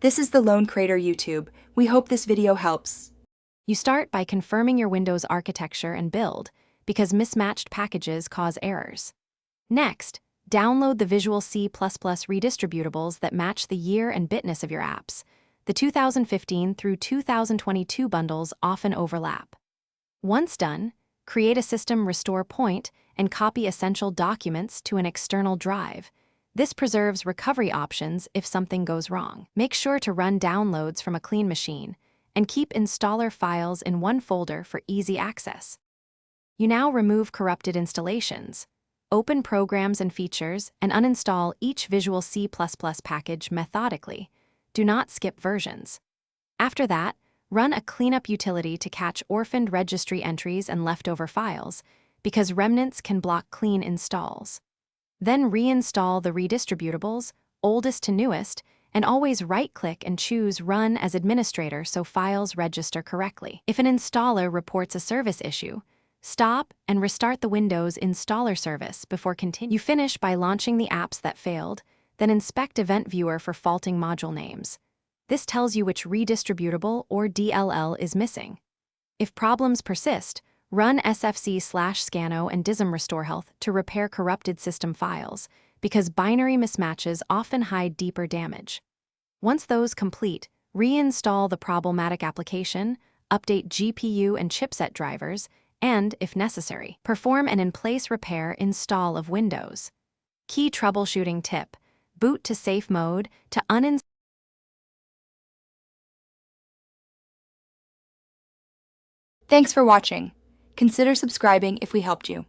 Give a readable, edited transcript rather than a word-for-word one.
This is the Lone Crater YouTube. We hope this video helps. You start by confirming your Windows architecture and build, because mismatched packages cause errors. Next, download the Visual C++ redistributables that match the year and bitness of your apps. The 2015 through 2022 bundles often overlap. Once done, create a system restore point and copy essential documents to an external drive. This preserves recovery options if something goes wrong. Make sure to run downloads from a clean machine and keep installer files in one folder for easy access. You now remove corrupted installations. Open programs and features and uninstall each Visual C++ package methodically. Do not skip versions. After that, run a cleanup utility to catch orphaned registry entries and leftover files, because remnants can block clean installs. Then reinstall the redistributables, oldest to newest, and always right-click and choose Run as Administrator so files register correctly. If an installer reports a service issue, stop and restart the Windows installer service before continuing. You finish by launching the apps that failed, then inspect Event Viewer for faulting module names. This tells you which redistributable or DLL is missing. If problems persist, run sfc/scano and dism restore health to repair corrupted system files, because binary mismatches often hide deeper damage. Once those complete, reinstall the problematic application, update GPU and chipset drivers, and, if necessary, perform an in-place repair install of Windows. Key troubleshooting tip: boot to safe mode to uninstall. Thanks for watching. Consider subscribing if we helped you.